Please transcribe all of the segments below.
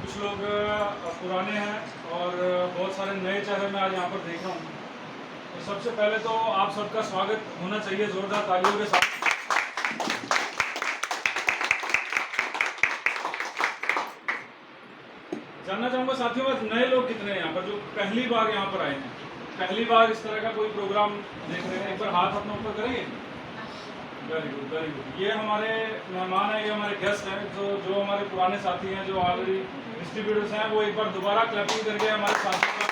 कुछ लोग पुराने हैं और बहुत सारे नए चेहरे मैं आज यहाँ पर देख रहा हूँ। तो सबसे पहले तो आप सबका स्वागत होना चाहिए जोरदार तालियों के साथ। जानना चाहूँगा साथियों, आज नए लोग कितने हैं यहाँ पर जो पहली बार यहाँ पर आए हैं, पहली बार इस तरह का कोई प्रोग्राम देख रहे हैं? एक बार हाथ अपने ऊपर करेंगे। Very good, very good. ये हमारे मेहमान हैं, ये हमारे गेस्ट हैं, जो हमारे पुराने साथी हैं, जो ऑलरेडी डिस्ट्रीब्यूटर्स हैं, वो एक बार दोबारा क्लैपिंग करके हमारे साथियों का।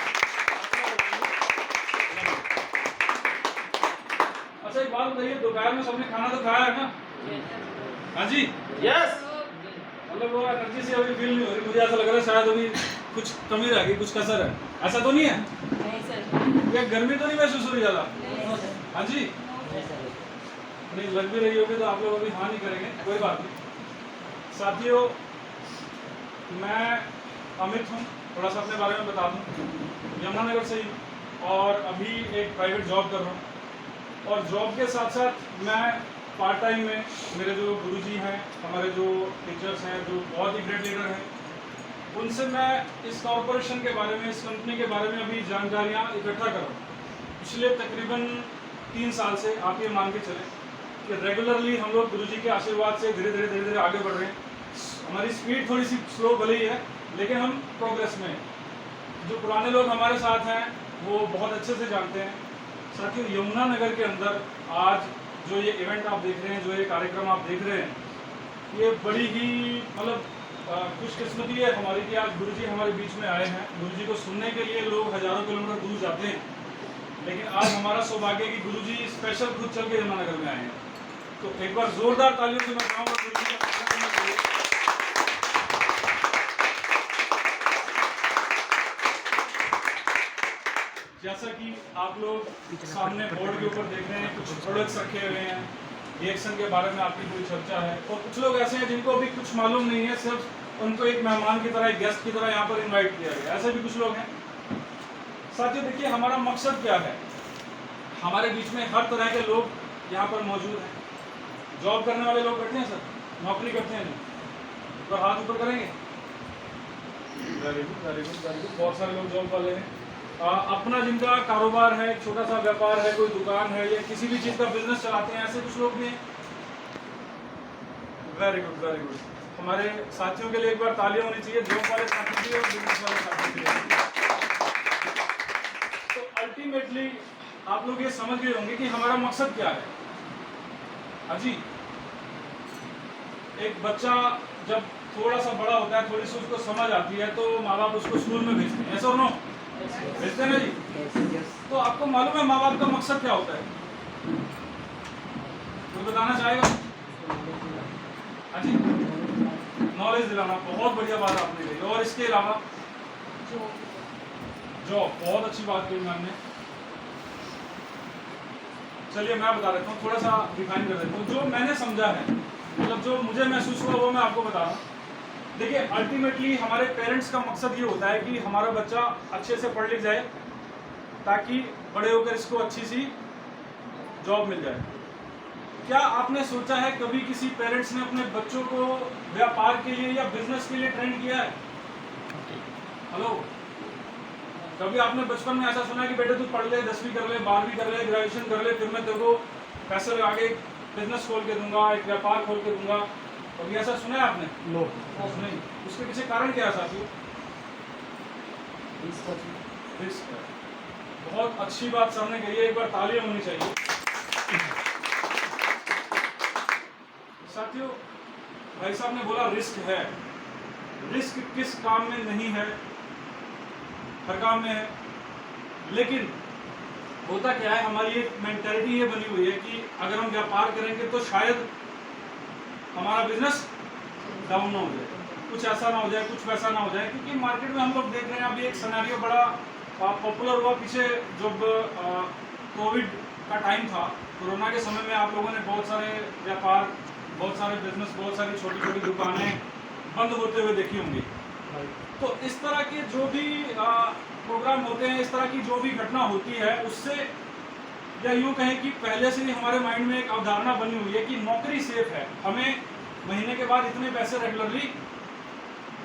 अच्छा एक बात बताइए, दोपहर में सबने खाना तो खाया है ना? हाँ जी, यस। मतलब वो एनर्जी से अभी फील नहीं हो रही, मुझे ऐसा लग रहा है शायद अभी कुछ कमी रह गई, कुछ कसर है। ऐसा तो नहीं है? नहीं सर। या गर्मी तो नहीं महसूस हो रही ज़्यादा? हाँ जी, नहीं लग भी रही होगी तो आप लोग अभी हाँ नहीं करेंगे, कोई बात नहीं। साथियों, मैं अमित हूँ, थोड़ा सा अपने बारे में बता दूँ। यमुनानगर से ही, और अभी एक प्राइवेट जॉब कर रहा हूँ, और जॉब के साथ साथ मैं पार्ट टाइम में मेरे जो गुरुजी हैं, हमारे जो टीचर्स हैं, जो बहुत ही ग्रेट लीडर हैं, उनसे मैं इस कॉरपोरेशन के बारे में, इस कंपनी के बारे में अभी जानकारियाँ इकट्ठा कर रहा हूँ। पिछले तकरीबन 3 साल से आप ये मान के चलें कि रेगुलरली हम लोग गुरुजी के आशीर्वाद से धीरे धीरे आगे बढ़ रहे हैं। हमारी स्पीड थोड़ी सी स्लो भले ही है, लेकिन हम प्रोग्रेस में हैं। जो पुराने लोग हमारे साथ हैं वो बहुत अच्छे से जानते हैं। साथियों, यमुनानगर के अंदर आज जो ये इवेंट आप देख रहे हैं, जो ये कार्यक्रम आप देख रहे हैं, ये बड़ी ही मतलब खुशकिस्मती है हमारी कि आज गुरुजी हमारे बीच में आए हैं। गुरुजी को सुनने के लिए लोग हजारों किलोमीटर दूर जाते हैं, लेकिन आज हमारा सौभाग्य है कि गुरुजी स्पेशल खुद चल के यमुनानगर में आए हैं। तो एक बार जोरदार तालियों से मैं चाहूँगा गुरुजी का स्वागत करना चाहिए। जैसा कि आप लोग सामने बोर्ड के ऊपर देख रहे हैं, कुछ प्रोडक्ट्स रखे हुए हैं, रिएक्शन के बारे में आपकी कोई चर्चा है, और कुछ लोग ऐसे हैं जिनको अभी कुछ मालूम नहीं है, सिर्फ उनको एक मेहमान की तरह, एक गेस्ट की तरह यहाँ पर इनवाइट किया गया। ऐसे भी कुछ लोग हैं। साथियों देखिए, हमारा मकसद क्या है? हमारे बीच में हर तरह के लोग यहाँ पर मौजूद हैं। जॉब करने वाले लोग बैठे हैं सर, नौकरी करते हैं जो, तो हाथ ऊपर करेंगे। Very good, very good, very good. बहुत सारे लोग जॉब वाले हैं। अपना जिनका कारोबार है, छोटा सा व्यापार है, कोई दुकान है, या किसी भी चीज़ का बिजनेस चलाते हैं, ऐसे कुछ लोग भी हैं। Very good, very good. हमारे साथियों के लिए एक बार तालियां होनी चाहिए, जॉब वाले साथी भी और बिजनेस वाले साथी भी। तो अल्टीमेटली आप लोग ये समझ गए होंगे कि हमारा मकसद क्या है। अजी, एक बच्चा जब थोड़ा सा बड़ा होता है, थोड़ी सी उसको समझ आती है, तो माँ बाप उसको स्कूल में भेजते हैं, ऐसा और नो? भेजते हैं ना जी? तो आपको मालूम है माँ बाप का मकसद क्या होता है? कोई बताना चाहेगा? अजी, नॉलेज दिलाना, बहुत बढ़िया बात आपने कही। और इसके अलावा जॉब, बहुत अच्छी बात कही मैम ने। चलिए मैं बता देता हूँ, थोड़ा सा डिफाइन कर देता हूँ। जो मैंने समझा है, मतलब जो मुझे महसूस हुआ, वो मैं आपको बता रहा हूँ। देखिए, अल्टीमेटली हमारे पेरेंट्स का मकसद ये होता है कि हमारा बच्चा अच्छे से पढ़ लिख जाए, ताकि बड़े होकर इसको अच्छी सी जॉब मिल जाए। क्या आपने सोचा है कभी किसी पेरेंट्स ने अपने बच्चों को व्यापार के लिए या बिजनेस के लिए ट्रेन किया है? हेलो, कभी आपने बचपन में ऐसा सुना है कि बेटे तू पढ़ ले, 10वीं कर ले, 12वीं कर ले, ग्रेजुएशन कर ले, फिर मैं तेरे को पैसे लगा के बिजनेस खोल के दूंगा, एक व्यापार खोल के दूंगा? कभी ऐसा सुना है आपने? नो। नहीं। उसके पीछे कारण क्या है साथियों? रिस्क है। बहुत अच्छी बात सामने कही है, एक बार तालियां होनी चाहिए। साथियों, भाई साहब ने बोला रिस्क है। रिस्क किस काम में नहीं है? हर काम में है। लेकिन होता क्या है, हमारी एक मेंटालिटी ये बनी हुई है कि अगर हम व्यापार करेंगे तो शायद हमारा बिजनेस डाउन ना हो जाए, कुछ ऐसा ना हो जाए, कुछ वैसा ना हो जाए। क्योंकि मार्केट में हम लोग देख रहे हैं अभी एक सिनेरियो बड़ा पॉपुलर हुआ पीछे, जब कोविड का टाइम था, कोरोना के समय में आप लोगों ने बहुत सारे व्यापार, बहुत सारे बिजनेस, बहुत सारी छोटी छोटी दुकानें बंद होते हुए देखी होंगी। तो इस तरह के जो भी प्रोग्राम होते हैं, इस तरह की जो भी घटना होती है, उससे या यूँ कहें कि पहले से ही हमारे माइंड में एक अवधारणा बनी हुई है कि नौकरी सेफ है, हमें महीने के बाद इतने पैसे रेगुलरली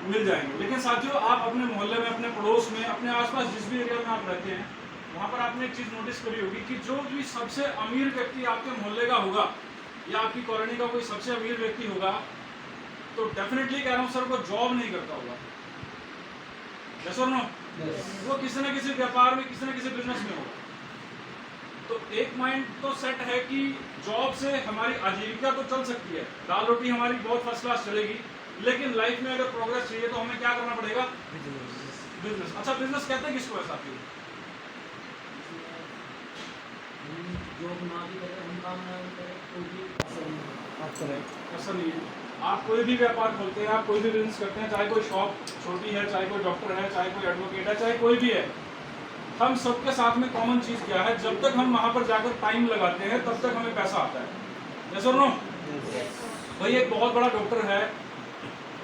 मिल जाएंगे। लेकिन साथियों, आप अपने मोहल्ले में, अपने पड़ोस में, अपने आसपास जिस भी एरिया में आप रहते हैं, वहाँ पर आपने एक चीज़ नोटिस करी होगी कि जो भी सबसे अमीर व्यक्ति आपके मोहल्ले का होगा या आपकी कॉलोनी का कोई सबसे अमीर व्यक्ति होगा, तो डेफिनेटली कह रहा हूँ सर, वो जॉब नहीं करता होगा। यस और नो? वो किसी न किसी व्यापार में, किसी न किसी बिजनेस में होगा। तो एक माइंड तो सेट है कि जॉब से हमारी आजीविका तो चल सकती है, दाल रोटी हमारी बहुत फर्स्ट क्लास चलेगी, लेकिन लाइफ में अगर प्रोग्रेस चाहिए तो हमें क्या करना पड़ेगा? बिजनेस। अच्छा, बिजनेस कहते हैं किसको है साथियों? जॉब ना भी करें, हम काम ना भी करें, कोई भी ऐसा नहीं है। आप कोई भी व्यापार खोलते हैं, आप कोई भी बिजनेस करते हैं, चाहे कोई शॉप छोटी है, चाहे कोई डॉक्टर है, चाहे कोई एडवोकेट है, चाहे कोई भी है, हम सबके साथ में कॉमन चीज़ क्या है? जब तक हम वहाँ पर जाकर टाइम लगाते हैं तब तक हमें पैसा आता है। यस और नो? भाई एक बहुत बड़ा डॉक्टर है,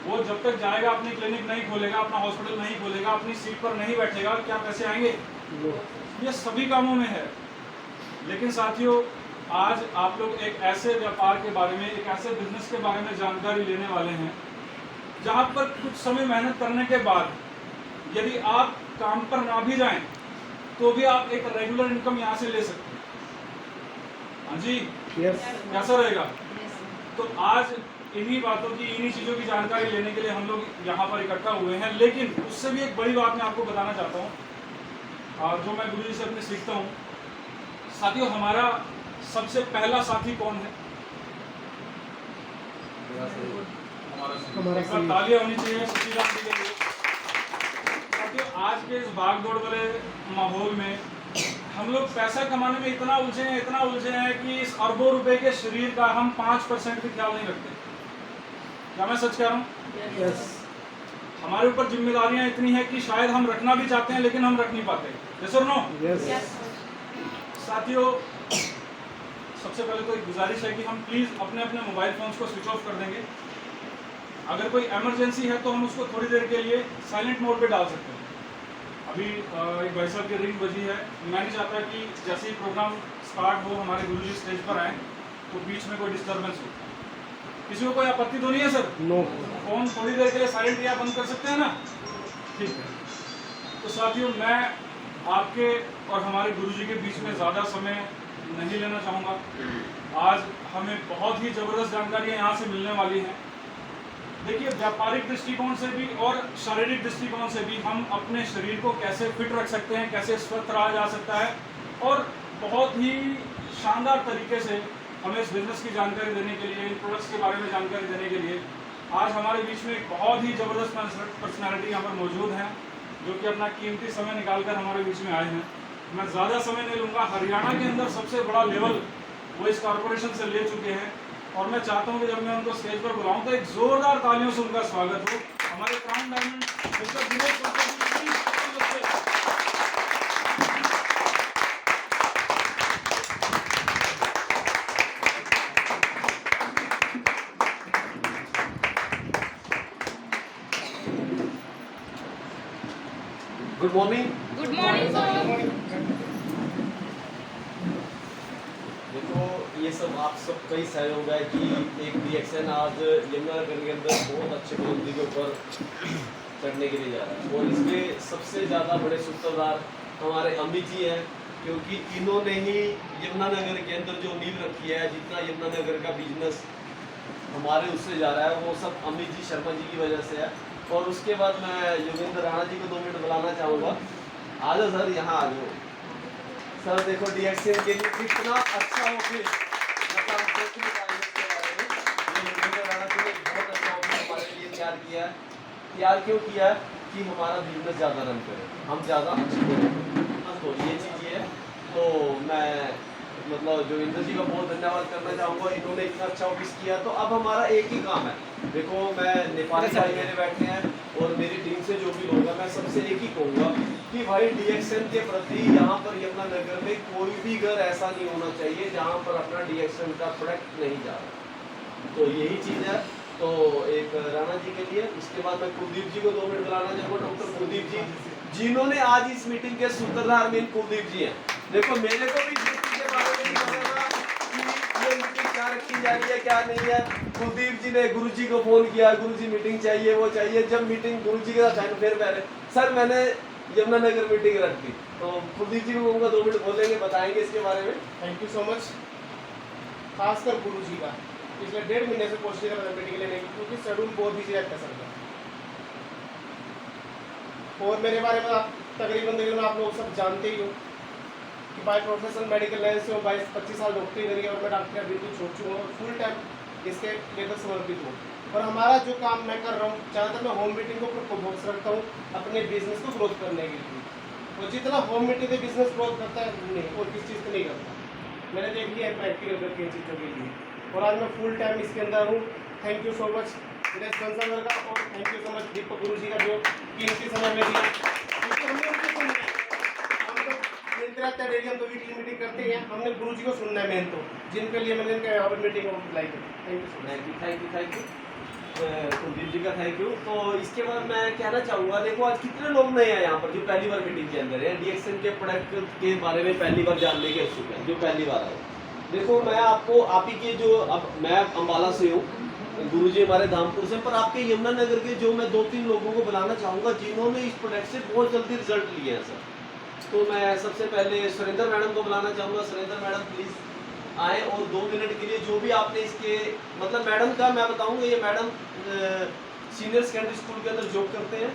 वो जब तक जाएगा, अपनी क्लिनिक नहीं खोलेगा, अपना हॉस्पिटल नहीं खोलेगा, अपनी सीट पर नहीं बैठेगा, क्या पैसे आएंगे? ये सभी कामों में है। लेकिन साथियों, आज आप लोग एक ऐसे व्यापार के बारे में, एक ऐसे बिजनेस के बारे में जानकारी लेने वाले हैं जहाँ पर कुछ समय मेहनत करने के बाद यदि आप काम पर ना भी जाएं तो भी आप एक रेगुलर इनकम यहाँ से ले सकते हैं। हाँ जी, कैसा रहेगा? तो आज इन्हीं बातों की, इन्हीं चीज़ों की जानकारी लेने के लिए हम लोग यहाँ पर इकट्ठा हुए हैं। लेकिन उससे भी एक बड़ी बात मैं आपको बताना चाहता हूँ, और जो मैं गुरु जी से अपने सीखता हूँ। साथियों, हमारा सबसे पहला साथी कौन है? हमारा तालियां होनी चाहिए सतीराम जी के लिए। साथियों, आज के इस भागदौड़ वाले माहौल में हम लोग पैसा कमाने में इतना उलझे हैं कि इस अरबों रुपए के शरीर का हम 5% भी ख्याल नहीं रखते। क्या मैं सच कह रहा हूँ? यस। हमारे ऊपर जिम्मेदारियां इतनी है कि शायद हम रखना भी चाहते हैं लेकिन हम रख नहीं पाते। यस और नो? यस। साथियों, सबसे पहले तो एक गुजारिश है कि हम प्लीज़ अपने अपने मोबाइल फ़ोन्स को स्विच ऑफ कर देंगे। अगर कोई इमरजेंसी है तो हम उसको थोड़ी देर के लिए साइलेंट मोड पे डाल सकते हैं। अभी एक भाई साहब की रिंग बजी है। मैं नहीं चाहता कि जैसे ही प्रोग्राम स्टार्ट हो, हमारे गुरुजी स्टेज पर आए तो बीच में कोई डिस्टर्बेंस हो। किसी को कोई आपत्ति तो नहीं है सर? नो। फ़ोन थोड़ी देर के लिए साइलेंट या बंद कर सकते हैं ना? ठीक है। तो साथियों, मैं आपके और हमारे गुरुजी के बीच में ज़्यादा समय नहीं लेना चाहूँगा। आज हमें बहुत ही ज़बरदस्त जानकारियाँ यहाँ से मिलने वाली हैं। देखिए, व्यापारिक दृष्टिकोण से भी और शारीरिक दृष्टिकोण से भी हम अपने शरीर को कैसे फिट रख सकते हैं, कैसे स्वस्थ रहा जा सकता है, और बहुत ही शानदार तरीके से हमें इस बिज़नेस की जानकारी देने के लिए, इन प्रोडक्ट्स के बारे में जानकारी देने के लिए आज हमारे बीच में एक बहुत ही ज़बरदस्त पर्सनैलिटी यहाँ पर मौजूद हैं, जो कि अपना कीमती समय निकाल कर हमारे बीच में आए हैं। मैं ज़्यादा समय नहीं लूँगा। हरियाणा के अंदर सबसे बड़ा लेवल वो इस कॉरपोरेशन से ले चुके हैं, और मैं चाहता हूँ कि जब मैं उनको स्टेज पर बुलाऊँ तो एक ज़ोरदार तालियों से उनका स्वागत हो। हमारे crown diamond mister Dinesh Gupta ji. Good morning. Good morning sir. देखो, ये सब आप सब कई सहयोग है कि एक रिएक्शन आज यमुनानगर के अंदर बहुत अच्छे बुलंदी के ऊपर चढ़ने के लिए जा रहा है, और इसमें सबसे ज़्यादा बड़े सूत्रधार हमारे अमित जी हैं, क्योंकि इन्होंने ही यमुनानगर के अंदर जो नींव रखी है, जितना यमुनानगर का बिजनेस हमारे उससे जा रहा है, वो सब अमित जी शर्मा जी की वजह से है। और उसके बाद मैं योगेंद्र राणा जी को 2 मिनट बुलाना चाहूँगा। आ जाओ सर, यहाँ आ जाओ सर। देखो, डीएक्सएन के लिए कितना अच्छा ऑफिस, मतलब योगेंद्र राणा जी ने बहुत अच्छा ऑफिस हमारे लिए तैयार किया है। तैयार क्यों किया है? कि हमारा बिजनेस ज़्यादा रन करे, हम ज़्यादा अच्छे करें। तो ये चीज़ ये है। तो मैं मतलब जोगिंदर जी का बहुत धन्यवाद करना चाहूँगा, इन्होंने इतना अच्छा ऑफिस किया। तो अब हमारा एक ही काम है। देखो, मैं नेपाली भाई मेरे बैठे हैं और मेरी टीम से जो भी लोग हैं, मैं सबसे एक ही कहूँगा कि भाई डीएक्सएन के प्रति यहाँ पर यमुनानगर में कोई भी घर ऐसा नहीं होना चाहिए जहाँ पर अपना डीएक्सएन का प्रोडक्ट नहीं जा रहा। तो यही चीज़ है। तो एक राणा जी के लिए, उसके बाद मैं कुलदीप जी को 2 मिनट बुलाना चाहूँगा। डॉक्टर कुलदीप जी, जिन्होंने आज इस मीटिंग के सूत्रधार में कुलदीप जी हैं। देखो, मेरे को भी के बारे में नहीं पता था कि ये मीटिंग क्या रखी जा रही है क्या नहीं है। कुलदीप जी ने गुरुजी को फोन किया, गुरुजी मीटिंग चाहिए वो चाहिए। जब मीटिंग गुरुजी के साथ है फिर मैंने सर मैंने यमुनानगर मीटिंग रख दी। तो कुलदीप जी को कहूँगा 2 मिनट बोलेंगे, बताएंगे इसके बारे में। Thank you so much. खासकर गुरु जी का पिछले 1.5 महीने से कोशिश कर रहे हैं मीटिंग लेने की, क्योंकि शेड्यूल बहुत बिजी रहता है सर का। और मेरे बारे में आप तकरीबन आप लोग सब जानते ही हो कि बाय प्रोफेशनल मेडिकल लाइन से हूँ, 22-25 साल डॉक्टरी करी है और मैं डॉक्टर का बिल्कुल छोड़ चुका हूँ और फुल टाइम इसके लेकर समर्पित हूँ। और हमारा जो काम मैं कर रहा हूँ, ज़्यादातर मैं होम मीटिंग को फोकस रखता हूँ अपने बिजनेस को ग्रोथ करने के लिए। और जितना होम मीटिंग से बिजनेस ग्रोथ करता है नहीं और किस चीज़ को नहीं करता, मैंने देख लिया है प्रैक्टिकल करके इन चीज़ों के लिए। और आज मैं फुल टाइम इसके अंदर हूँ। थैंक यू सो मच मेरे स्पॉन्सर सर का, और थैंक यू सो मच दीपक गुरु जी का जो कीमती समय में दिया। क्योंकि हमने उनको सुनना है, हम तो मिलते रहते हैं डेली, हम तो वीकली मीटिंग करते हैं, हमने गुरु जी को सुनना है मेन तो, जिनके लिए मैंने इनके यहाँ पर मीटिंग बुलाई थी। Thank you so much. Thank you Kuldeep ji का थैंक यू। तो इसके बाद मैं कहना चाहूँगा, देखो आज कितने लोग नए हैं यहाँ पर जो पहली बार मीटिंग के अंदर है, डीएक्सएन के प्रोडक्ट के बारे में पहली बार जानने के इच्छुक है, जो पहली बार आए। देखो मैं आपको आप ही के जो, अब मैं अम्बाला से हूँ, गुरुजी हमारे धामपुर से, पर आपके यमुनानगर के जो मैं 2-3 लोगों को बुलाना चाहूँगा जिन्होंने इस प्रोडक्ट से बहुत जल्दी रिजल्ट लिए हैं सर। तो मैं सबसे पहले सुरेंद्र मैडम को बुलाना चाहूँगा। सुरेंद्र मैडम प्लीज़ आए और 2 मिनट के लिए जो भी आपने इसके मतलब मैडम का मैं बताऊँगा, ये मैडम सीनियर सेकेंडरी स्कूल के अंदर जॉब करते हैं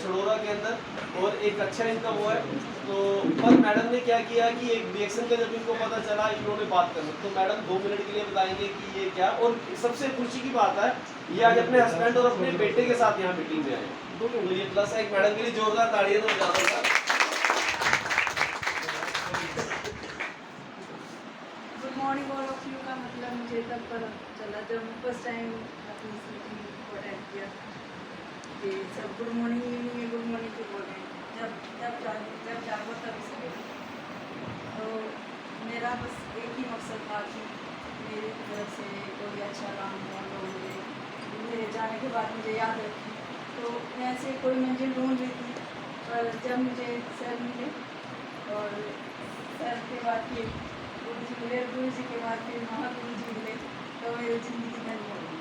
सड़ोरा के अंदर, और एक अच्छा इनका वो है। तो पर मैडम ने क्या किया कि एक रिएक्शन का जब इनको पता चला इन्होंने बात करनी, तो मैडम 2 मिनट के लिए बताएंगे कि ये क्या। और सबसे खुशी की बात है ये आज अपने हस्बैंड और अपने बेटे के साथ यहाँ मीटिंग में आए, तो ये प्लस है। एक मैडम के लिए जोरदार ताड़ियां तो ज़्यादा। Good morning all of you का मतलब मुझे तब पता चला जब फर्स्ट टाइम अपनी मीटिंग को अटेंड किया कि सब good morning evening good morning को बोल रहे हैं, जब जागो तब इसके। तो मेरा बस एक ही मकसद था कि मेरी तरफ से कोई अच्छा काम हो, लोग मेरे जाने के बाद मुझे याद रखें। तो मैं ऐसे कोई मंजिल ढूंढ रही थी, पर जब मुझे सर मिले और सर के बाद फिर गुरु जी मिले, गुरु जी के बाद फिर महागुरु जी मिले, तो मेरी ज़िंदगी धन्य हो गई।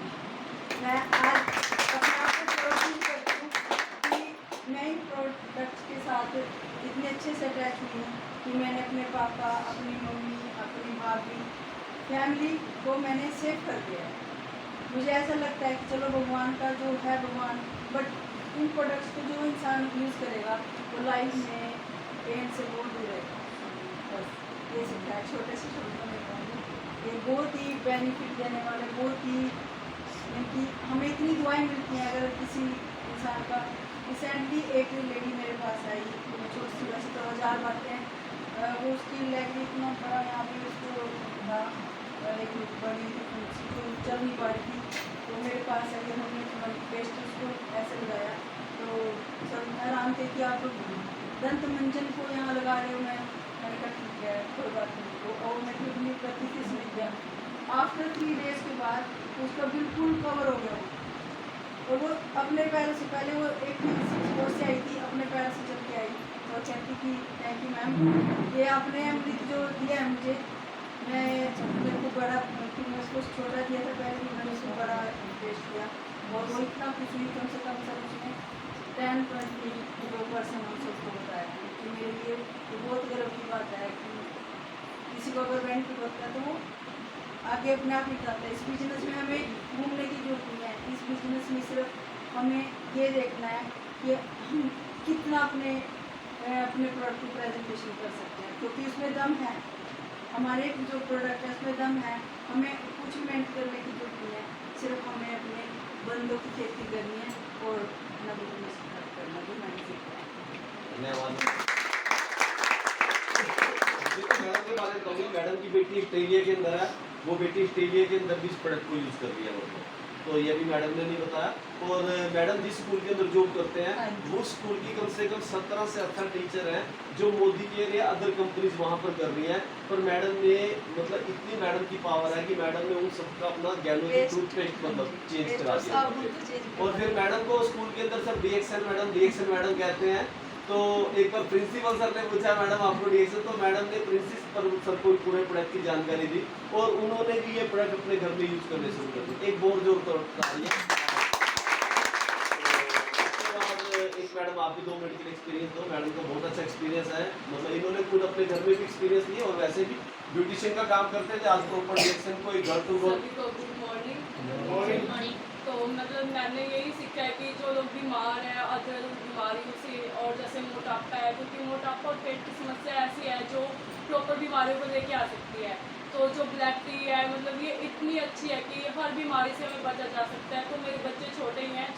मैं आज अपने आप को प्राउड फील करती हूँ कि मैं इन प्रोडक्ट्स के साथ इतने अच्छे से अटैच हुई हूँ कि मैंने अपने पापा, अपनी मम्मी, अपनी भाभी, फैमिली को मैंने सेव कर दिया है। मुझे ऐसा लगता है कि चलो भगवान का जो है भगवान, बट इन प्रोडक्ट्स को जो इंसान यूज़ करेगा वो लाइफ में पेन से बहुत दूर रहेगा। बस ये सिर्फ है, छोटे से शब्दों में कहूँगी। ये बहुत ही बेनिफिट देने वाले, बहुत ही कि हमें इतनी दुआएं मिलती हैं अगर किसी इंसान का। रिसेंटली एक लेडी मेरे पास आई, छोटी सी वैसे तो 1000 बातें हैं, वो उसकी लेग इतना बड़ा यहाँ पे उसको था, एक बड़ी तो चल नहीं पा रही थी। तो मेरे पास आई, हमने पेस्ट उसको ऐसे लगाया तो सब हैरान थे कि आप दंत मंजन को यहाँ लगा रहे हो। मैंने कहा ठीक है कोई बात नहीं। वो और मैं फिर अपनी प्रति से समझ गया। आफ्टर 3 डेज के बाद उसका बिल्कुल कवर हो गया और वो अपने पैरों से, पहले वो एक स्पोर्ट से आई थी, अपने पैरों से चल के आई और कहती कि थैंक यू मैम, ये आपने अमृत जो दिया है मुझे, मैं मेरे को बड़ा कि मैं उसको छोटा दिया था पहले भी, मैंने उसको बड़ा टेस्ट किया और वो इतना कुछ नहीं, कम से कम सब उसने 10-20% हम सबको बताया कि मेरे लिए बहुत गर्व की बात है कि किसी को अगर बेनिफिट होता है तो वो आगे अपने आप निकलता है। इस बिजनेस में हमें घूमने की जरूरत नहीं है, इस बिजनेस में सिर्फ हमें ये देखना है कि हम कितना अपने प्रोडक्ट की प्रेजेंटेशन कर सकते हैं, क्योंकि उसमें दम है। हमारे जो प्रोडक्ट है उसमें दम है, हमें कुछ मेहनत करने की जरूरत नहीं है, सिर्फ हमें अपने बंदों की खेती करनी है और अपना बिजनेस स्टार्ट करना भी मैंने सीखा है। धन्यवाद। मैडम के बारे में कहूँगी, मैडम की बेटी ऑस्ट्रेलिया के अंदर है, वो बेटी ऑस्ट्रेलिया के अंदर भी इस प्रोडक्ट को यूज़ कर रही है वो, तो ये भी मैडम ने नहीं बताया। और मैडम जिस स्कूल के अंदर जॉब करते हैं वो स्कूल की कम से कम 17 से 18 टीचर हैं जो मोदी केयर या अदर कंपनीज वहाँ पर कर रही हैं, पर मैडम ने मतलब इतनी मैडम की पावर है कि मैडम ने उन सबका अपना गैलो टूथपेस्ट मतलब चेंज करा दिया। और फिर मैडम को स्कूल के अंदर सब डीएक्सएल मैडम कहते हैं। तो एक बार प्रिंसिपल सर ने पूछा मैडम आपको रिएक्शन, तो मैडम ने प्रिंसिपल सर को पूरे प्रोडक्ट की जानकारी दी और उन्होंने भी ये प्रोडक्ट अपने घर में यूज करने शुरू कर दिए। एक बहुत जोर तालियां। एक मैडम आप भी 2 मिनट के लिए एक्सपीरियंस दो। मैडम को बहुत अच्छा एक्सपीरियंस है, मतलब इन्होंने खुद अपने घर में भी एक्सपीरियंस लिया और वैसे भी ब्यूटिशियन का काम करते थे। आज प्रॉपर रिएक्शन को एक घर टू घर। सभी को गुड मॉर्निंग। मॉर्निंग। तो मतलब मैंने यही सीखा है कि जो लोग बीमार हैं अदर बीमारियों से, और जैसे मोटापा है, क्योंकि मोटापा और पेट की समस्या ऐसी है जो प्रॉपर बीमारियों को लेके आ सकती है। तो जो ब्लैक टी है मतलब ये इतनी अच्छी है कि हर बीमारी से हमें बचा जा सकता है। तो मेरे बच्चे छोटे ही हैं,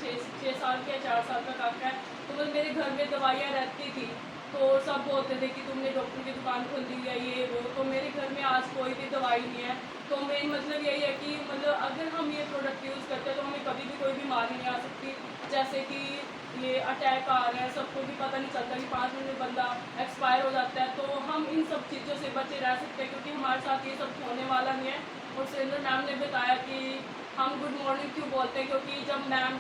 6 साल के 4 साल का काका है, तो बस मेरे घर में दवाइयाँ रहती थी तो सब बोलते थे कि तुमने डॉक्टर की दुकान खोल दी है ये वो। तो मेरे घर में आज कोई भी दवाई नहीं है। तो मेन मतलब यही है कि मतलब अगर हम ये प्रोडक्ट यूज़ करते हैं तो हमें कभी भी कोई बीमारी नहीं आ सकती। जैसे कि ये अटैक आ रहा है, सबको भी पता नहीं चलता कि 5 मिनट में बंदा एक्सपायर हो जाता है। तो हम इन सब चीज़ों से बचे रह सकते हैं क्योंकि हमारे साथ ये सब होने वाला नहीं है। और सुरेंद्र मैम ने बताया कि हम गुड मॉर्निंग क्यों बोलते हैं, क्योंकि जब मैम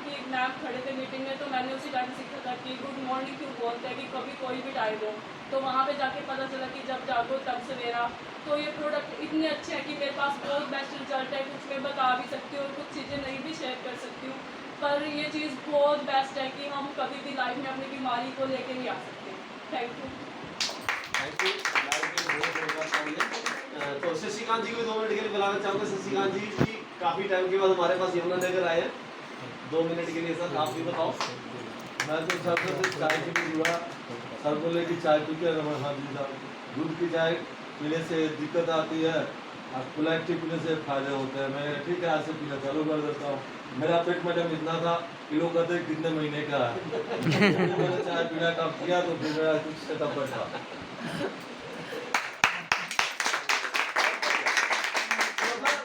खड़े थे मीटिंग में तो मैंने उसी टाइम सीखा था कि गुड मॉर्निंग क्यों बोलते हैं, कि कभी कोई भी टाइम हो। तो वहाँ पे जाके पता चला कि जब जागो तब सवेरा। तो ये प्रोडक्ट इतने अच्छे हैं कि मेरे पास बहुत बेस्ट रिजल्ट है। कुछ मैं बता भी सकती हूँ और कुछ चीज़ें नहीं भी शेयर कर सकती हूँ, पर ये चीज़ बहुत बेस्ट है कि हम कभी भी लाइफ में अपनी बीमारी को लेके नहीं आ सकते। Thank you. तो शशिकांत जी को 2 मिनट के लिए बुलाना चाहूँगा। शशिकांत जी की काफ़ी टाइम के बाद हमारे पास यमुनानगर आए हैं। 2 मिनट के लिए सर आप भी बताओ। मैं तो सर से चाय के लिए जुड़ा। सर बोले कि चाय पी के हाँ जी साहब, दूध की चाय पीने से दिक्कत आती है और ब्लैक टी पीने से फायदे होते हैं। मैं ठीक है आज से पीना चालू कर देता हूँ। मेरा पेट मैडम इतना था कि लोग कहते हैं कितने महीने का है। मैंने चाय पीना कम किया तो फिर मेरा कुछ सेटअप बैठा।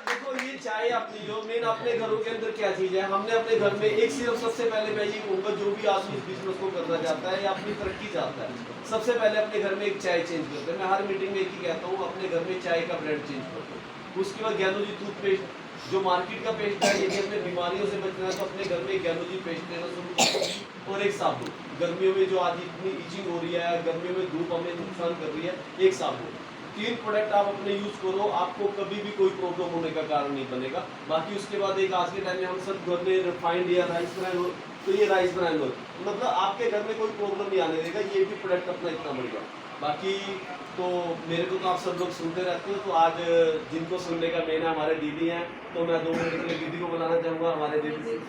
देखो ये चाय अपनी जो मेन अपने घरों के अंदर क्या चीज़ है, हमने अपने घर में एक सिर्फ सबसे पहले मैं ये कहूँगा जो भी आदमी इस बिजनेस को करना चाहता है या अपनी तरक्की चाहता है, सबसे पहले अपने घर में एक चाय चेंज करते हैं। मैं हर मीटिंग में एक ही कहता हूँ, अपने घर में चाय का ब्रांड चेंज कर दो। उसके बाद ज्ञानोजी टूथपेस्ट, जो मार्केट का पेस्ट है, यदि अपने बीमारियों से बचना है तो अपने घर में ज्ञानोजी पेस्ट लेना शुरू करो। और एक साबुन, गर्मियों में जो आज इतनी इचिंग हो रही है, गर्मियों में धूप हमें नुकसान कर रही है, एक साबुन। 3 प्रोडक्ट आप अपने यूज करो, आपको कभी भी कोई प्रॉब्लम होने का कारण नहीं बनेगा। बाकी उसके बाद एक आज के टाइम में हम सब घर में रिफाइंड या राइस ब्रांड हो, तो ये राइस ब्रांड हो, मतलब आपके घर में कोई प्रॉब्लम नहीं आने देगा। ये भी प्रोडक्ट अपना इतना बढ़िया। बाकी तो मेरे को तो आप सब लोग सुनते रहते हो, तो आज जिनको सुनने का मेन है हमारे दीदी हैं, तो मैं 2 मिनट के लिए दीदी को बुलाना चाहूँगा। हमारे दीदी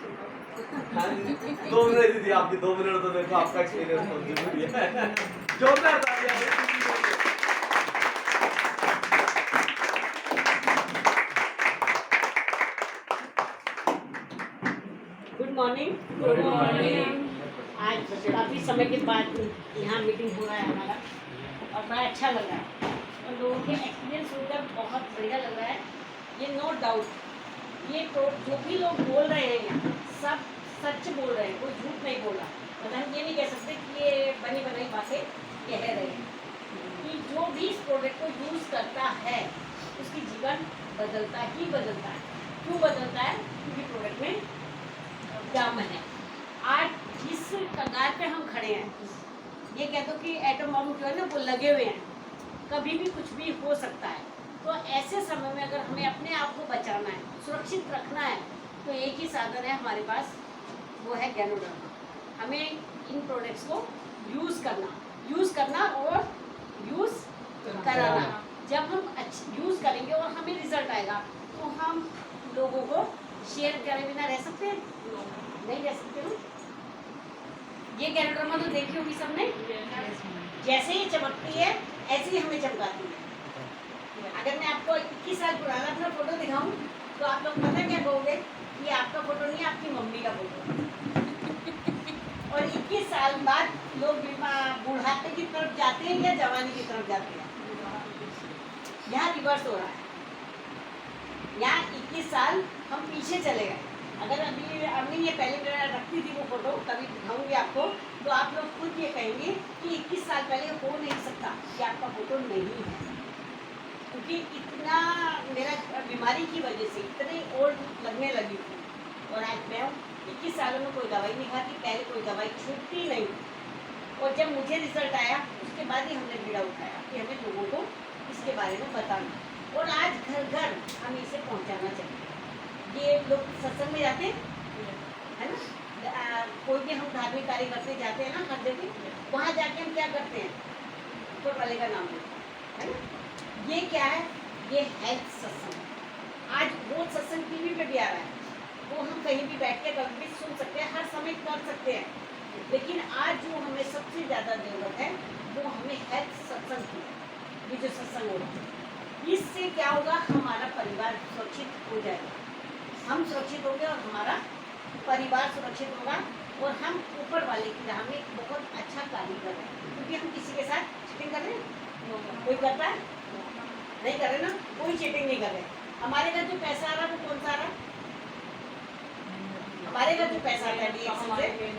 हाँ जी 2 मिनट दीदी, आपकी 2 मिनट तो देखो आपका एक्सपीरियंस बहुत जरूरी है। जोरदार तालियां। Good morning. Good morning. आज काफ़ी समय के बाद यहाँ मीटिंग हो रहा है हमारा और बड़ा अच्छा लग रहा है और लोगों के एक्सपीरियंस सुनकर बहुत बढ़िया लग रहा है। ये नो डाउट ये तो जो भी लोग बोल रहे हैं यहाँ सब सच बोल रहे हैं, कोई झूठ नहीं बोल रहा। मतलब हम ये नहीं कह सकते कि ये बनी बनाई बातें कह रहे हैं कि जो भी इस प्रोडक्ट को यूज़ करता है उसकी जीवन बदलता ही बदलता है। क्यों बदलता है? क्योंकि प्रोडक्ट में दामन है। आज जिस कगार पे हम खड़े हैं, ये कह दो कि एटम बम जो है ना वो लगे हुए हैं, कभी भी कुछ भी हो सकता है। तो ऐसे समय में अगर हमें अपने आप को बचाना है, सुरक्षित रखना है, तो एक ही साधन है हमारे पास, वो है गैनोडर्मा। हमें इन प्रोडक्ट्स को यूज़ करना और यूज़ कराना। जब हम यूज़ करेंगे और हमें रिजल्ट आएगा तो हम लोगों को शेयर करे बिना रह सकते हैं? नहीं रह सकते ना। ये गैनोडर्मा तो देखी होगी सबने, जैसे ही चमकती है ऐसे ही हमें चमकाती है। अगर मैं आपको 21 साल पुराना अपना फोटो दिखाऊं तो आप लोग पता क्या कहोगे? ये आपका फोटो नहीं, आपकी मम्मी का फोटो। और 21 साल बाद लोग बुढ़ापे की तरफ जाते हैं या जवानी की तरफ जाते हैं? यहाँ रिवर्स हो रहा है। यहाँ 21 साल हम पीछे चले गए। अगर अभी ये पहले मैं रखती थी वो फोटो, कभी दिखाऊंगी आपको, तो आप लोग खुद ये कहेंगे कि 21 साल पहले हो नहीं सकता कि आपका फोटो नहीं है। क्योंकि इतना मेरा बीमारी की वजह से इतनी ओल्ड लगने लगी थी और आज मैं 21 सालों में कोई दवाई नहीं खाती। पहले कोई दवाई छूटती नहीं, और जब मुझे रिजल्ट आया उसके बाद ही हमने बीड़ा उठाया कि हमें लोगों को इसके बारे में बताना और आज घर घर हम इसे पहुंचाना चाहिए। ये लोग सत्संग में जाते हैं है ना, कोई भी हम धार्मिक कार्य करते जाते हैं ना हर जगह, वहाँ जाके हम क्या करते हैं, ऊपर वाले का नाम लेते हैं है ना। ये क्या है, ये हेल्थ सत्संग। आज वो सत्संग टीवी पे भी आ रहा है, वो हम कहीं भी बैठ के कभी भी सुन सकते हैं, हर समय कर सकते हैं। लेकिन आज जो हमें सबसे ज़्यादा ज़रूरत है वो हमें हेल्थ सत्संग की है। ये जो सत्संग हो रहा है इससे क्या होगा, हमारा परिवार सुरक्षित हो जाएगा, हम सुरक्षित होंगे और हमारा परिवार सुरक्षित होगा और हम ऊपर वाले की राह में बहुत अच्छा कार्य कर रहे हैं। क्योंकि हम किसी के साथ चीटिंग कर रहे हैं, कोई करता है नहीं कर रहे ना, कोई चीटिंग नहीं कर रहे। हमारे घर जो पैसा आ रहा है वो कौन सा आ रहा है, हमारे घर जो पैसा आता है DXN से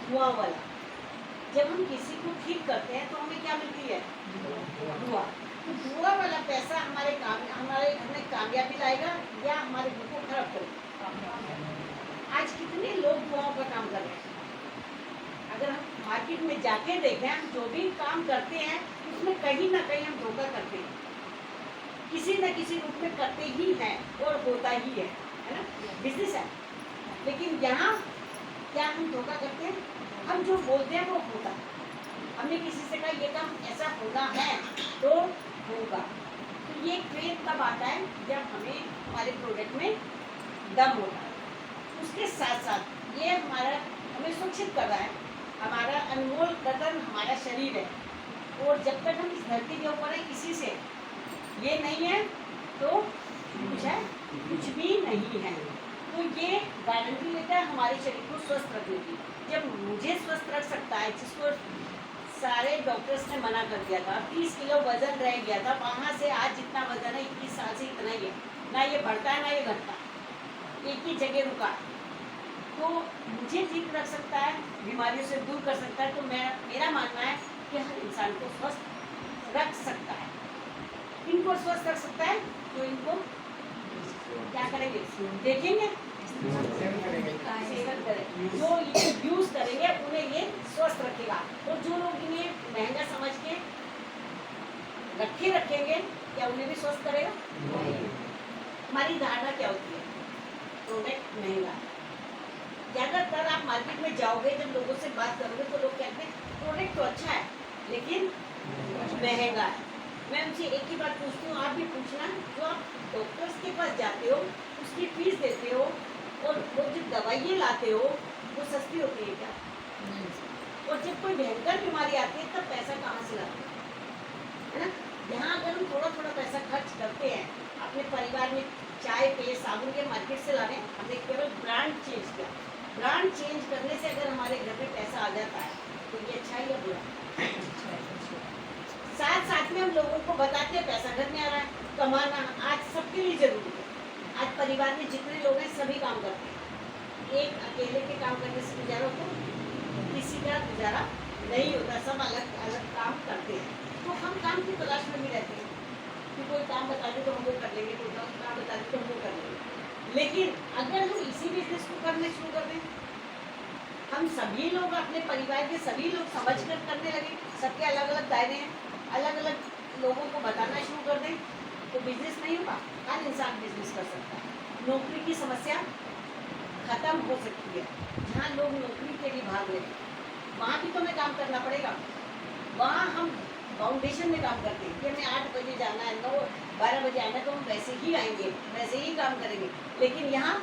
धुआं वाला। जब हम किसी को ठीक करते हैं तो हमें क्या मिलती है, धुआं। तो धुआं वाला पैसा हमारे घर में कामयाबी लाएगा या हमारे घर को खराब करेगा। आज कितने लोग धुआं का काम कर रहे हैं। अगर हम मार्केट में जाके देखें, हम जो भी काम करते हैं उसमें कहीं ना कहीं हम धोखा करते हैं, किसी न किसी रूप में करते ही हैं और होता ही है ना, बिजनेस है। लेकिन यहाँ क्या हम धोखा करते हैं, हम जो बोलते हैं वो होता है। हमने किसी से कहा ये काम ऐसा होना है तो होगा। तो ये ट्रेन तब आता है जब हमें हमारे प्रोडक्ट में दम होता है। उसके साथ साथ ये हमें सुरक्षित कर रहा है, हमारा अनमोल रतन हमारा शरीर है। और जब तक हम इस धरती के ऊपर है, किसी से ये नहीं है तो कुछ है, कुछ भी नहीं है। तो ये गारंटी लेता है हमारे शरीर को स्वस्थ रखने की। जब मुझे स्वस्थ रख सकता है, जिसको सारे डॉक्टर्स ने मना कर दिया था, 30 किलो वजन रह गया था, वहाँ से आज जितना वजन है 21 साल से इतना ही है, ना ये बढ़ता है ना ये घटता, एक ही जगह रुका। तो मुझे ठीक रख सकता है, बीमारियों से दूर कर सकता है। तो मेरा मानना है कि हर इंसान को स्वस्थ रख सकता है। इनको स्वस्थ रख सकता है तो इनको क्या करेंगे, देखेंगे, सेवन करेंगे, जो ये यूज करेंगे उन्हें ये स्वस्थ रखेगा। और जो लोग इन्हें महंगा समझ के रखेंगे, क्या उन्हें भी स्वस्थ करेगा? हमारी धारणा क्या होती है, प्रोडक्ट महंगा। ज़्यादातर आप मार्केट में जाओगे, जब लोगों से बात करोगे तो लोग कहते हैं प्रोडक्ट तो अच्छा है लेकिन महंगा है। मैं उनसे एक ही बात पूछती हूँ, आप भी पूछना, जो आप डॉक्टर्स के पास जाते हो उसकी फीस देते हो और वो जो दवाइयाँ लाते हो वो सस्ती होती है क्या? और जब कोई भयंकर बीमारी आती है तब पैसा कहाँ से लाते हो, है ना। यहाँ अगर हम थोड़ा थोड़ा पैसा खर्च करते हैं अपने परिवार में, चाय पे साबुन के मार्केट से लाने, हमने केवल ब्रांड चेंज किया। ब्रांड चेंज करने से अगर हमारे घर में पैसा आ जाता है तो ये अच्छा है या बुरा? साथ साथ में हम लोगों को बताते हैं पैसा घर में आ रहा है, कमाना आज सबके लिए जरूरी है। आज परिवार में जितने लोग हैं सभी काम करते हैं। एक अकेले के काम करने से गुजारा तो किसी का गुजारा नहीं होता, सब अलग अलग काम करते हैं। तो हम काम की तलाश में भी रहते हैं कि कोई काम बता दे तो हम वो कर लेंगे, कोई काम बता दे तो हम वो कर लेंगे। लेकिन अगर हम इसी बिजनेस को करने शुरू कर दें, हम सभी लोग अपने परिवार के सभी लोग समझ कर करने लगे, सबके अलग अलग दायरे हैं, अलग अलग लोगों को बताना शुरू कर दें तो बिजनेस नहीं होगा। हर इंसान बिजनेस कर सकता है। नौकरी की समस्या खत्म हो सकती है। जहाँ लोग नौकरी के लिए भाग रहे हैं वहाँ भी तो हमें काम करना पड़ेगा। वहाँ हम फाउंडेशन में काम करते हैं कि हमें 8 बजे जाना है, 9-12 बजे आना है, तो हम वैसे ही आएंगे, वैसे ही काम करेंगे। लेकिन यहाँ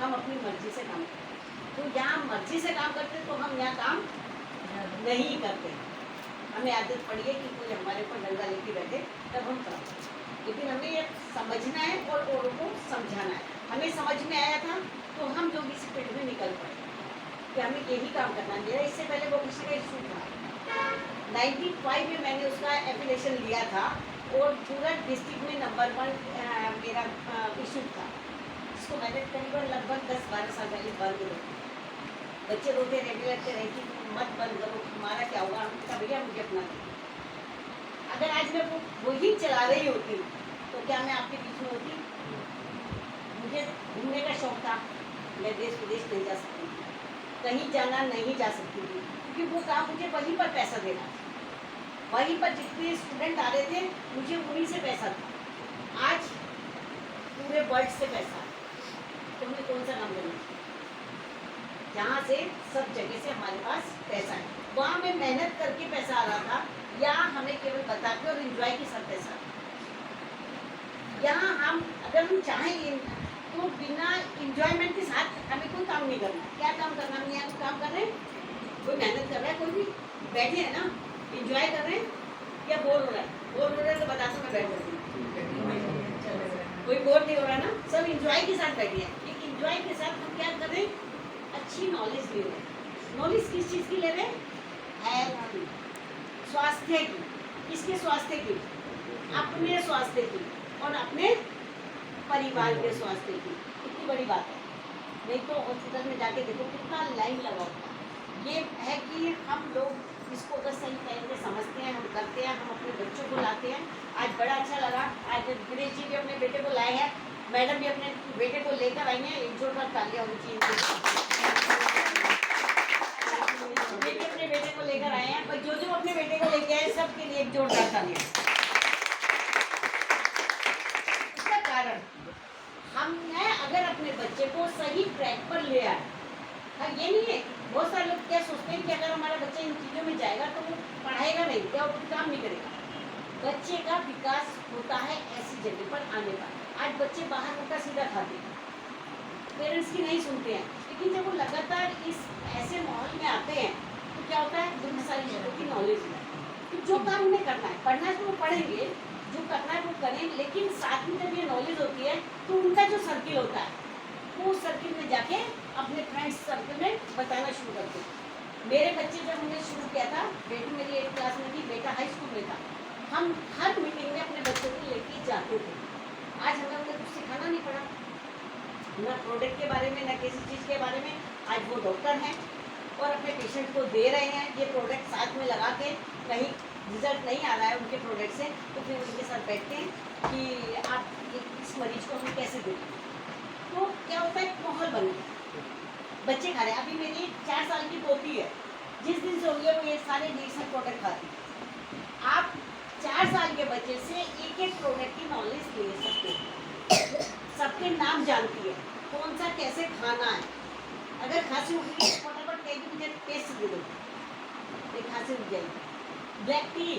हम अपनी मर्जी से काम करते हैं। तो यहाँ मर्जी से काम करते हैं तो हम यहाँ काम नहीं करते। हमें आदत पड़ी है कि कोई हमारे ऊपर डंडा लेके बैठे तब हम काम करते। लेकिन हमें ये समझना है और औरों को समझाना है। हमें समझ में आया था तो हम लोग इस फील्ड में निकल पड़े कि हमें यही काम करना है। मेरा इससे पहले वो किसी का इशू था, 95 में मैंने उसका एप्लीकेशन लिया था और पूरा डिस्ट्रिक्ट में नंबर 1 मेरा इशू था, जिसको मैंने करीबन लगभग 10-12 साल पहले बंद कर दिया। बच्चे रोते रहने लगते रहे कि मत बंद करो, तुम्हारा क्या होगा। हम कहा भैया मुझे अपना दीजिए। अगर आज मैं वही चला रही होती तो क्या मैं आपके बीच में होती? मुझे घूमने का शौक था, मैं देश विदेश नहीं जा सकती, कहीं जाना नहीं जा सकती थी, क्योंकि वो काम मुझे वहीं पर पैसा देना था। वहीं पर जितने स्टूडेंट आ रहे थे मुझे उन्हीं से पैसा था। आज पूरे वर्ल्ड से पैसा है, तो हमें कौन सा काम करना चाहिए? जहाँ से सब जगह से हमारे पास पैसा है, वहाँ में मेहनत करके पैसा आ रहा था, या हमें केवल बता के और एंजॉय के साथ पैसा। यहाँ हम अगर हम चाहें तो बिना एंजॉयमेंट के साथ हमें कोई काम नहीं करना। क्या काम करना? हम यहाँ काम कर रहे हैं, कोई मेहनत कर रहा है, कोई भी बैठे हैं ना, एंजॉय कर रहे हैं या बोर हो रहा है? बोर हो रहा है तो बता दो, मैं बैठ जाती हूँ। कोई बोर नहीं हो रहा ना, सब एंजॉय के साथ बैठे हैं। एक एंजॉय के साथ हम क्या कर रहे हैं? अच्छी नॉलेज ले रहे हैं। नॉलेज किस चीज़ की ले रहे हैं? हेल्थ की, स्वास्थ्य की। किसके स्वास्थ्य की? अपने स्वास्थ्य की और अपने परिवार के स्वास्थ्य की। कितनी बड़ी बात है। नहीं तो हॉस्पिटल में जाके देखो कितना लाइन लगा होता है। ये है कि हम लोग इसको अगर सही तरीके से समझते हैं, हम करते हैं, हम अपने बच्चों को लाते हैं। आज बड़ा अच्छा लगा, आज दिनेश जी भी अपने बेटे को लाए हैं, मैडम भी अपने बेटे को लेकर आई हैं। एक जोरदार तालियां होनी चाहिए। बेटे अपने बेटे को लेकर आए हैं, पर जो अपने बेटे को लेके आए सबके लिए एक जोरदार तालियां। इसका कारण हमने अगर अपने बच्चे को सही ट्रैक पर ले आए। हाँ, ये नहीं है, बहुत सारे लोग क्या सोचते हैं कि अगर हमारा बच्चा इन चीज़ों में जाएगा तो वो पढ़ाएगा नहीं या वो काम नहीं करेगा। बच्चे का विकास होता है ऐसी जगह पर आने पर। आज बच्चे बाहर उल्टा सीधा खाते हैं, पेरेंट्स की नहीं सुनते हैं, लेकिन जब वो लगातार इस ऐसे माहौल में आते हैं तो क्या होता है? बहुत सारी चीज़ों की नॉलेज है। तो जो काम उन्हें करना है, पढ़ना है तो वो पढ़ेंगे, जो करना है वो करें, लेकिन साथ में जब ये नॉलेज होती है तो उनका जो सर्किल होता है वो सर्किल में जाके अपने फ्रेंड्स सर्किल में बताना शुरू करते हैं। मेरे बच्चे जब हमने शुरू किया था, बेटी मेरी 8th क्लास में थी, बेटा हाई स्कूल में था, हम हर मीटिंग में अपने बच्चों को लेके जाते थे। आज हमें उन्हें कुछ सिखाना नहीं पड़ा, ना प्रोडक्ट के बारे में, ना किसी चीज़ के बारे में। आज वो डॉक्टर हैं और अपने पेशेंट को दे रहे हैं ये प्रोडक्ट साथ में लगा के। कहीं रिजल्ट नहीं आ रहा है उनके प्रोडक्ट से तो फिर उनके साथ बैठते हैं कि आप इस मरीज को हमें कैसे दें। तो क्या होता है? एक माहौल बन गया, बच्चे खा रहे हैं। अभी मेरी 4 साल की पोती है, जिस दिन से हो गया वो ये सारे इंजेक्शन प्रोडक्ट खाती है। आप 4 साल के बच्चे से एक एक प्रोडक्ट की नॉलेज ले सकते हैं, सबके नाम जानती है, कौन सा कैसे खाना है। अगर खांसी उठी तो फटाफट कहेगी मुझे पेस्ट दे दो, एक खांसी उठ जाएगी। ब्लैक टी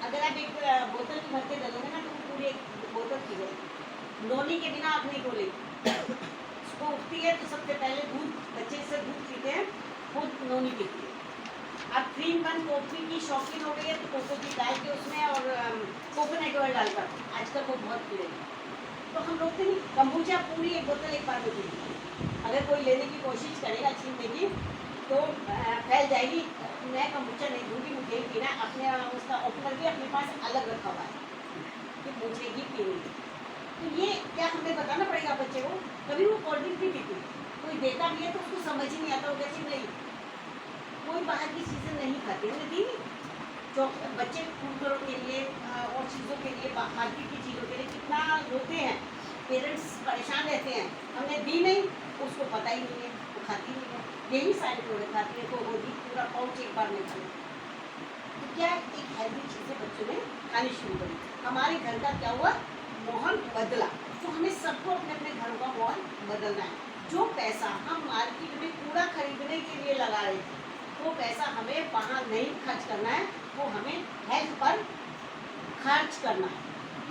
अगर आप एक बोतल में भर के डालोगे ना तो पूरी एक बोतल पी जाएगी। नोनी के बिना आप नहीं खोलेगी। उसको उठती है तो सबसे पहले दूध, बच्चे से दूध पीते हैं, खुद नोनी पीती है। आप 3-1 कॉफ़ी की शौकीन हो गई है तो कोको की डाल के उसमें और कोकोनट ऑयल डालकर आजकल वो बहुत पी रही है। तो हम लोग नहीं, कम्बुचा पूरी एक बोतल एक बार में पी ली। अगर कोई लेने की कोशिश करेगा छीनने की तो फैल जाएगी। मैं कम्बुचा नहीं दूँगी, मुझे ही पीना है। अपने उसका ओपनर भी अपने पास अलग रखा हुआ है कि मुझे ही पीनी है। तो ये क्या हमें बताना पड़ेगा बच्चे को? कभी वो कोल्ड ड्रिंक भी पीती, कोई देता भी है तो उसको समझ ही नहीं आता, वो कहती नहीं, कोई बाहर की चीज़ें नहीं खाती। हमने दी जो बच्चे कुरकुरों के लिए और चीज़ों के लिए, मार्केट की चीज़ों के लिए कितना रोते हैं, पेरेंट्स परेशान रहते हैं। हमने दी नहीं, उसको पता ही नहीं है, वो खाती नहीं है। यही सारे प्रोडक्ट खाती है तो वो भी पूरा पाउच एक बार में खाती। तो क्या एक हेल्दी चीज़ें बच्चों ने खानी शुरू करी। हमारे घर का क्या हुआ? माहौल बदला। तो हमें सबको अपने अपने घरों का माहौल बदलना है। जो पैसा हम मार्केट में कूड़ा खरीदने के लिए लगा रहे थे वो पैसा हमें वहाँ नहीं खर्च करना है, वो हमें हेल्थ पर खर्च करना है।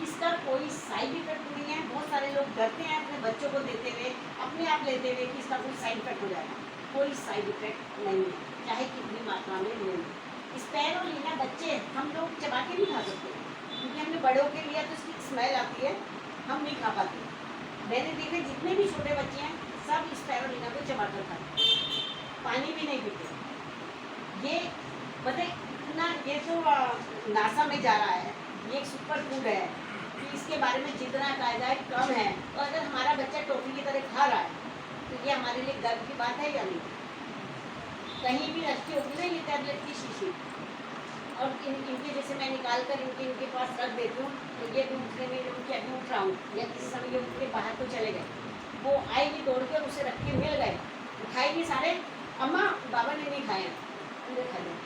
इसका कोई साइड इफेक्ट नहीं है। बहुत सारे लोग डरते हैं अपने बच्चों को देते हुए, अपने आप लेते हुए कि इसका कोई साइड इफेक्ट हो जाएगा। कोई साइड इफेक्ट नहीं है, चाहे कितनी मात्रा में लें। स्पैरुलिना बच्चे हम लोग चबा के नहीं खा सकते क्योंकि हमने बड़ों के लिए तो इसकी स्मेल आती है, हम नहीं खा पाते। मैंने देखे जितने भी छोटे बच्चे हैं सब स्पैरुलिना को चबा कर खाते, पानी भी नहीं पीते। ये मतलब इतना, ये जो नासा में जा रहा है, ये एक सुपर फूड है कि इसके बारे में जितना कहा जाए कम है। तो अगर हमारा बच्चा टॉफी की तरह खा रहा है तो ये हमारे लिए गर्व की बात है या नहीं? कहीं भी रखी होगी ना ये टैबलेट की शीशी, और इनके जैसे मैं निकाल कर इनके पास रख देती हूँ तो ये उठने में उनके अभी उठ रहा हूँ या किसी समय ये उठ के बाहर तो चले गए, वो आएगी दौड़ के उसे रख के मिल गए, उठाएगी सारे अम्मा बाबा ने नहीं खाया, हमने खा लिया।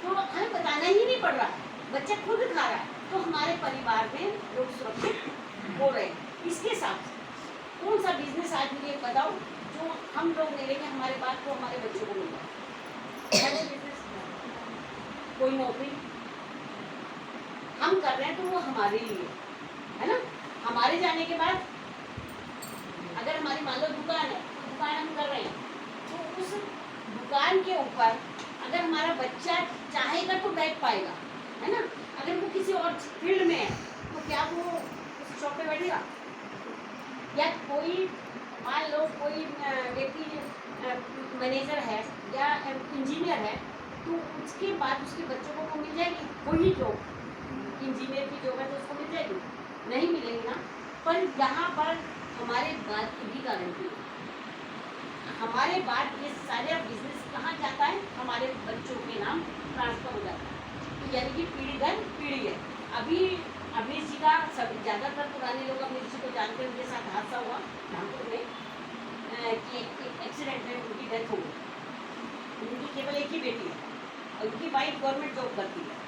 तो हमें बताना ही नहीं पड़ रहा, बच्चा खुद खा रहा है। तो हमारे परिवार में लोग सुरक्षित हो रहे हैं। इसके साथ कौन सा बिजनेस आज मुझे बताओ जो हम लोग ले लेंगे हमारे बात को हमारे बच्चों को मिल जाए? बिजनेस कोई नौकरी हम कर रहे हैं तो वो हमारे लिए है ना। हमारे जाने के बाद अगर हमारी मान लो दुकान है, तो दुकान हम कर रहे हैं, तो उस दुकान के ऊपर अगर हमारा बच्चा चाहेगा तो बैठ पाएगा, है ना। अगर वो किसी और फील्ड में है तो क्या वो उस शॉप पे बैठेगा? या कोई मान लो कोई व्यक्ति मैनेजर है या इंजीनियर है, तो उसके बाद उसके बच्चों को वो मिल जाएगी वही जॉब, इंजीनियर की जॉब है तो उसको मिल जाएगी? नहीं मिलेगी ना। पर यहाँ पर हमारे बात की भी गारंटी है, हमारे बाद ये सारा बिजनेस कहाँ जाता है? हमारे बच्चों के नाम ट्रांसफर हो जाता है। तो यानी कि पीढ़ी दर पीढ़ी है। अभी अमीर जी का सब ज़्यादातर पुराने लोग अमीर जी को जानते हैं, उनके साथ हादसा हुआ रामपुर में कि एक एक्सीडेंट में उनकी डेथ हो गई। उनकी केवल एक ही बेटी है और उनकी वाइफ गवर्नमेंट जॉब करती है।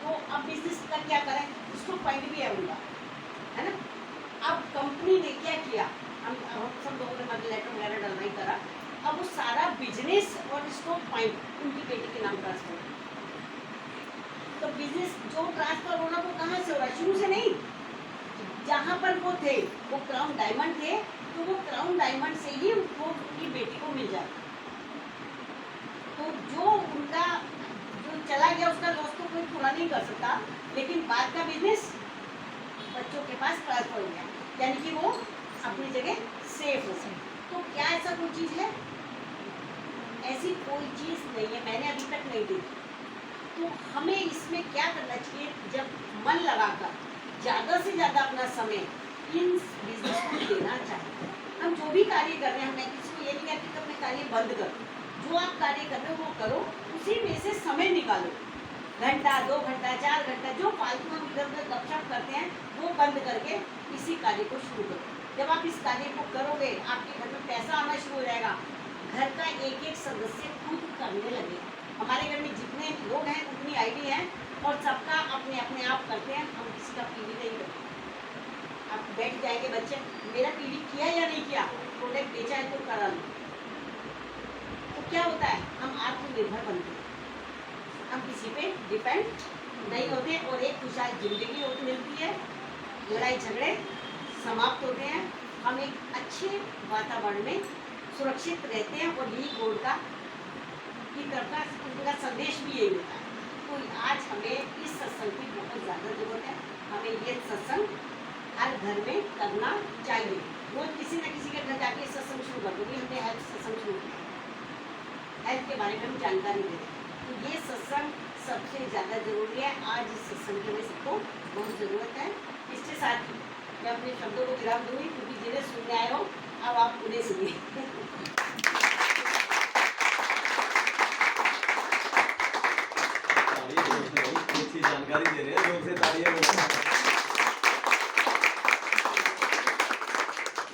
तो अब बिजनेस का क्या करें? उसको पॉइंट भी है उनका, है ना। अब कंपनी ने क्या किया, हम सब लोगों ने मतलब लेटर वगैरह डलना ही करा। अब वो सारा बिजनेस और स्टॉक पॉइंट उनकी बेटी के नाम ट्रांसफर हो। तो बिजनेस जो ट्रांसफर होना वो कहाँ से हो रहा है? शुरू से नहीं। जहाँ पर वो थे वो क्राउन डायमंड थे, तो वो क्राउन डायमंड से ही वो उनकी बेटी को मिल जाए। तो जो उनका जो चला गया उसका लॉस तो कोई पूरा नहीं कर सकता, लेकिन बाद का बिजनेस बच्चों के पास ट्रांसफर हो गया, यानी कि वो अपनी जगह सेफ हो गए। तो क्या ऐसा कोई चीज़ है? ऐसी कोई चीज़ नहीं है, मैंने अभी तक नहीं देखी। तो हमें इसमें क्या करना चाहिए? जब मन लगाकर ज़्यादा से ज़्यादा अपना समय इन बिजनेस को देना चाहिए। हम जो भी कार्य कर रहे हैं, मैं किसी को ये नहीं कहती कि अपने कार्य बंद करो। जो आप कार्य कर रहे हो वो करो, उसी में से समय निकालो, घंटा 2 घंटा 4 घंटा, जो फालतू हम इधर उधर गपशप करते हैं वो बंद करके इसी कार्य को शुरू करो। जब आप इस कार्य को करोगे, आपके घर में पैसा आना शुरू हो जाएगा। घर का एक एक सदस्य खुद करने लगेगा। हमारे घर में जितने लोग हैं उतनी आईडी हैं और सबका अपने अपने आप करते हैं। हम किसी का पीवी नहीं करते। आप बैठ जाएंगे बच्चे, मेरा पीवी किया या नहीं किया, प्रोडक्ट बेचा है तो करा लो। तो क्या होता है? हम आत्मनिर्भर बनते हैं, हम किसी पे डिपेंड नहीं होते और एक खुशहाल जिंदगी मिलती है। लड़ाई झगड़े समाप्त होते हैं, हम एक अच्छे वातावरण में सुरक्षित रहते हैं और यही गोड का की तरफ का उनका संदेश भी यही होता है। तो आज हमें इस सत्संग की बहुत ज़्यादा ज़रूरत है। हमें ये सत्संग हर घर में करना चाहिए। रोज किसी न किसी के घर जाके सत्संग शुरू कर दो। हमने हेल्थ सत्संग शुरू किया, हेल्थ के बारे में हम जानकारी देते हैं। तो ये सत्संग सबसे ज़्यादा ज़रूरी है। आज इस सत्संग की हमें सबको बहुत ज़रूरत है। इसके साथ ही मैं अपने शब्दों को विराम दूंगी, क्योंकि जिन्हें सुनने आए हो अब आप उन्हें सुनिए। अच्छी जानकारी दे रहे हैं, लोग से तालियां बजाओ।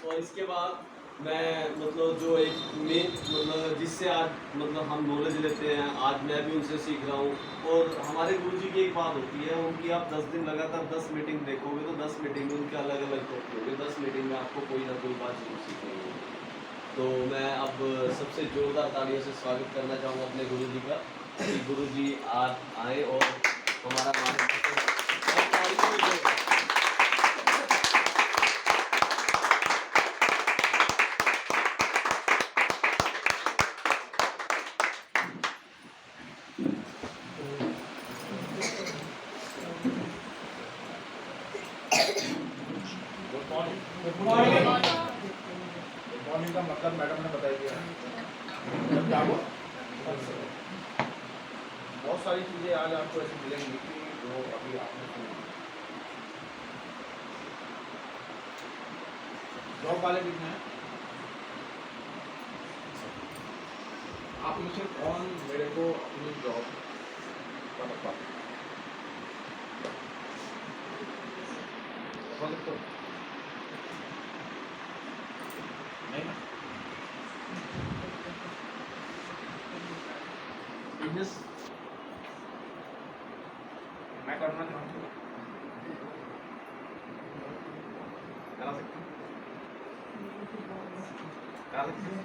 और इसके बाद मैं मतलब जो एक मेन मतलब जिससे आज मतलब हम नॉलेज लेते हैं, आज मैं भी उनसे सीख रहा हूँ। और हमारे गुरुजी की एक बात होती है, उनकी आप 10 दिन लगातार 10 मीटिंग देखोगे तो 10 मीटिंग में उनके अलग अलग टॉपिक होंगे। 10 मीटिंग में आपको कोई ना कोई बात जरूर सीखेंगे। तो मैं अब सबसे जोरदार तालियों से स्वागत करना चाहूँगा अपने गुरुजी का, कि गुरुजी आज आए और हमारा मार्गदर्शन। मॉर्निंग का मतलब मैडम ने बताई दिया। जब जागो बहुत सारी चीज़ें आज आपको ऐसी मिलेंगी कि जो अभी आपने सुनी। जॉब वाले कितने हैं? आप में से कौन मेरे को अपनी जॉब का बता सकते हो? नहीं ना? बिजनेस मैं करना चाहूँ करा सकते हैं? करा सकते हैं?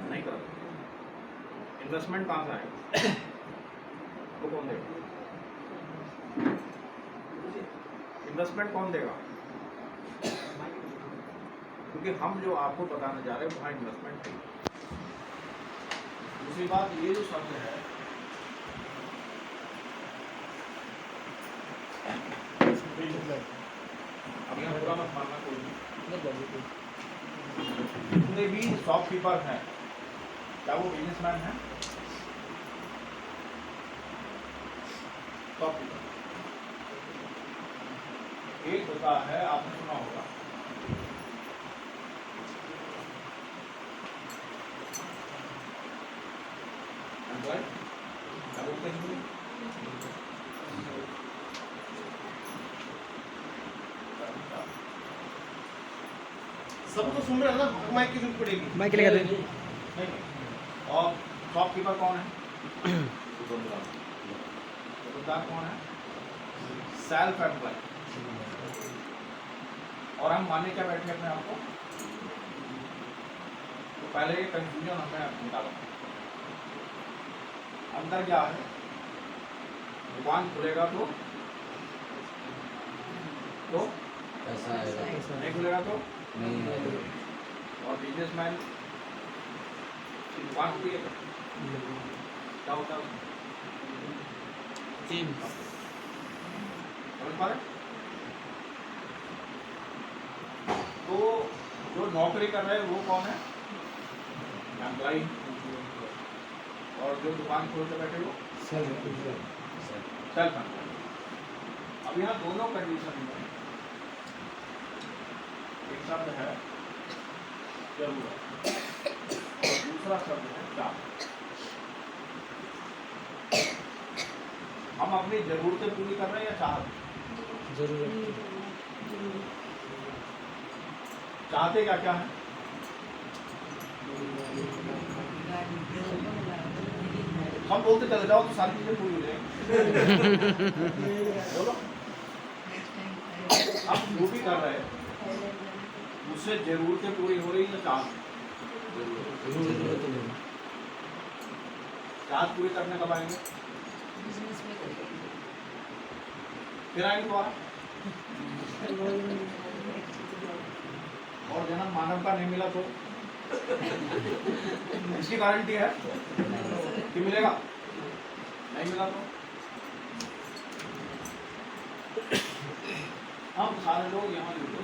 नहीं करा सकते। इन्वेस्टमेंट कहाँ से आएगा? वो कौन देगा? इन्वेस्टमेंट कौन देगा? क्योंकि हम जो आपको बताने जा रहे हैं वहाँ इन्वेस्टमेंट है। दूसरी बात, ये जो शब्द है अब यहाँ बुरा मत मानना कोई भी, जितने भी शॉपकीपर हैं क्या वो बिजनेसमैन हैं? शॉपकीपर एक होता है, आपने सुना होगा, क्या बोलते हैं? सब तो सुन रहे हैं ना, माइक की जरूरत पड़ेगी। माइक लगा दे। नहीं। और शॉपकीपर कौन है? दुकानदार कौन है? Self employ. और हम माने क्या बैठे अपने आप को? तो पहले ये कंफ्यूजन हमें निकाला। अंदर क्या है? दुकान खुलेगा तो नहीं खुलेगा तो और बिजनेसमैन की दुकान खुली है क्या होता है? समझ पा रहे? तो जो नौकरी कर रहे हैं वो कौन है? एम्प्लॉय। और जो दुकान खोल के बैठे हो सेल्फ एम्प्लॉय। अब यहाँ दोनों कंडीशन में एक शब्द है जरूरत और दूसरा शब्द है चाह। हम अपनी जरूरतें पूरी कर रहे हैं या चाहते? चाहते क्या क्या है? हम बोलते चले जाओ तो सारी चीजें पूरी हो जाएंगी। बोलो, हम जो भी कर रहे हैं उससे जरूरतें पूरी हो रही है चाहत? चाहत पूरी करने कब आएंगे? फिर आएंगे दोबारा। और जन्म मानव का नहीं मिला तो इसकी गारंटी है कि मिलेगा? नहीं मिला तो हम सारे लोग यहाँ जुड़े